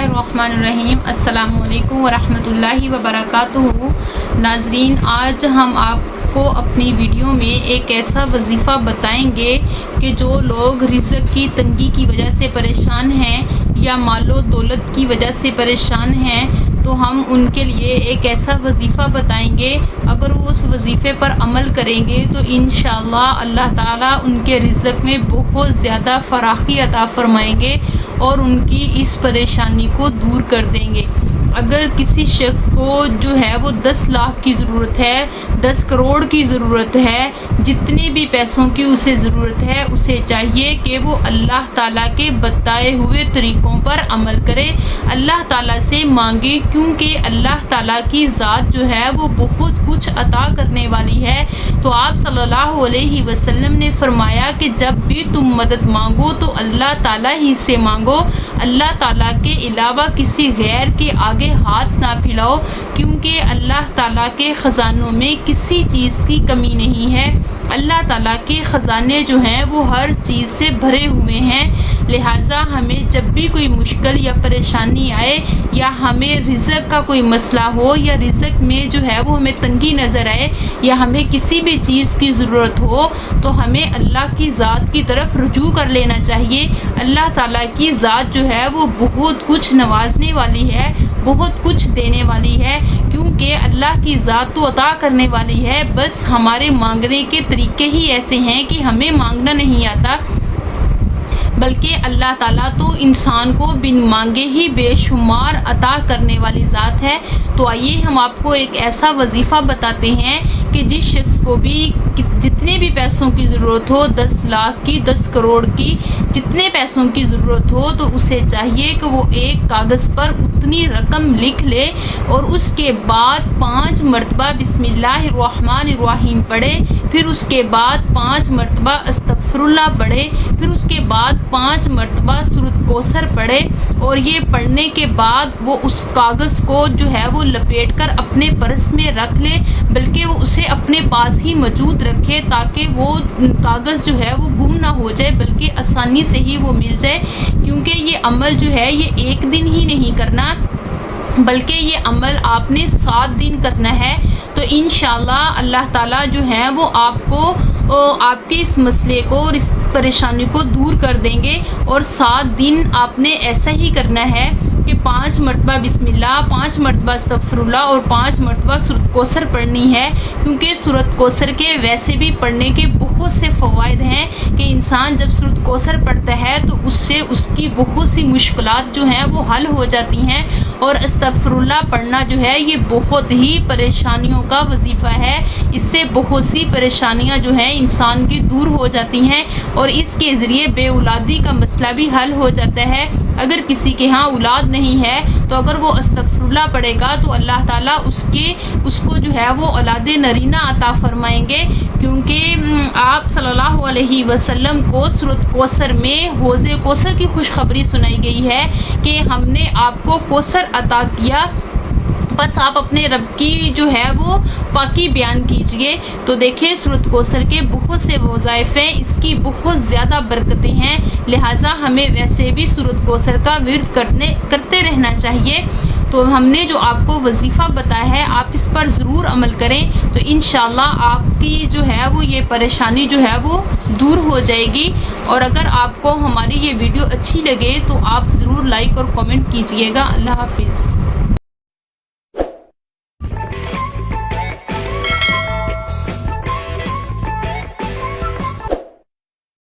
बिस्मिल्लाहिर्रहमानिर्रहीम। अस्सलामु अलैकुम वरहमतुल्लाहि वबरकातुहू। नाजरीन, आज हम आपको अपनी वीडियो में एक ऐसा वजीफ़ा बताएंगे कि जो लोग रिज़्क़ की तंगी की वजह से परेशान हैं या मालो दौलत की वजह से परेशान हैं, तो हम उनके लिए एक ऐसा वजीफ़ा बताएंगे। अगर वो उस वजीफ़े पर अमल करेंगे तो इंशाअल्लाह अल्लाह ताला उनके रिज़्क़ में बहुत ज़्यादा फराखी अता फरमाएंगे और उनकी इस परेशानी को दूर कर देंगे। अगर किसी शख्स को जो है वो 10 लाख की ज़रूरत है, 10 करोड़ की ज़रूरत है, जितने भी पैसों की उसे ज़रूरत है, उसे चाहिए कि वो अल्लाह ताला के बताए हुए तरीक़ों पर अमल करे, अल्लाह ताला से मांगे, क्योंकि अल्लाह ताला की ज़ात जो है वो बहुत कुछ अता करने वाली है। तो आप सल्लल्लाहु अलैहि वसल्लम ने फरमाया कि जब भी तुम मदद मांगो तो अल्लाह ताला ही से मांगो, अल्लाह ताला के अलावा किसी गैर के आगे हाथ ना फैलाओ, क्योंकि अल्लाह ताला के ख़जानों में किसी चीज़ की कमी नहीं है। अल्लाह ताला के ख़जाने जो हैं वो हर चीज़ से भरे हुए हैं। लिहाजा हमें जब भी कोई मुश्किल या परेशानी आए या हमें रिज़्क़ का कोई मसला हो या रिज़्क़ में जो है वो हमें तंगी नज़र आए या हमें किसी भी चीज़ की ज़रूरत हो, तो हमें अल्लाह की ज़ात की तरफ रुजू कर लेना चाहिए। अल्लाह ताला की ज़ात जो है वो बहुत कुछ नवाजने वाली है, बहुत कुछ देने वाली है, क्योंकि अल्लाह की ज़ात तो अता करने वाली है। बस हमारे मांगने के तरीके ही ऐसे हैं कि हमें मांगना नहीं आता, बल्कि अल्लाह ताला तो इंसान को बिन मांगे ही बेशुमार अता करने वाली ज़ात है। तो आइए हम आपको एक ऐसा वजीफ़ा बताते हैं कि जिस शख्स को भी जितने भी पैसों की ज़रूरत हो, 10 लाख की, 10 करोड़ की, जितने पैसों की ज़रूरत हो, तो उसे चाहिए कि वो एक कागज़ पर उतनी रकम लिख ले और उसके बाद 5 मरतबा बिस्मिल्लाहिर्रहमानिर्रहीम पढ़े, फिर उसके बाद 5 मरतबा अस्तगफिरुल्लाह पढ़े, फिर उसके बाद 5 मरतबा सूरत कौसर पढ़े। और ये पढ़ने के बाद वो उस कागज़ को जो है वो लपेट कर अपने पर्स में रख ले, बल्कि वो उसे अपने पास ही मौजूद रखे ताकि वो कागज़ जो है वो गुम ना हो जाए, बल्कि आसानी से ही वो मिल जाए। क्योंकि ये अमल जो है ये एक दिन ही नहीं करना, बल्कि ये अमल आपने 7 दिन करना है। तो इंशाअल्लाह अल्लाह ताला जो है वो आपको आपके इस मसले को और इस परेशानी को दूर कर देंगे। और 7 दिन आपने ऐसा ही करना है कि 5 मरतबा बिस्मिल्लाह, 5 मरतबा अस्तगफिरुल्लाह और 5 मरतबा सूरत कौसर पढ़नी है। क्योंकि सूरत कौसर के वैसे भी पढ़ने के बहुत से फ़वाइद हैं कि इंसान जब सूरत कौसर पढ़ता है तो उससे उसकी बहुत सी मुश्किलात जो हैं वो हल हो जाती हैं। और अस्तगफिरुल्लाह पढ़ना जो है ये बहुत ही परेशानियों का वजीफ़ा है, इससे बहुत सी परेशानियां जो हैं इंसान की दूर हो जाती हैं और इसके ज़रिए बेऔलादी का मसला भी हल हो जाता है। अगर किसी के यहाँ औलाद नहीं है तो अगर वो अस्तगफिरुल्लाह पढ़ेगा तो अल्लाह ताला उसको जो है वो औलादे नरीना अता फरमाएंगे। क्योंकि आप सल्लल्लाहु अलैहि वसल्लम को सूरत कौसर में हौज़े कौसर की खुशखबरी सुनाई गई है कि हमने आपको कौसर अता किया, बस आप अपने रब की जो है वो पाकी बयान कीजिए। तो देखिए सूरत कौसर के बहुत से वज़ाइफ़ हैं, इसकी बहुत ज़्यादा बरकतें हैं। लिहाजा हमें वैसे भी सूरत कौसर का विर्द करते रहना चाहिए। तो हमने जो आपको वजीफ़ा बताया है आप इस पर ज़रूर अमल करें, तो इंशाअल्लाह आपकी जो है वो ये परेशानी जो है वो दूर हो जाएगी। और अगर आपको हमारी ये वीडियो अच्छी लगे तो आप ज़रूर लाइक और कमेंट कीजिएगा। अल्लाह हाफिज़।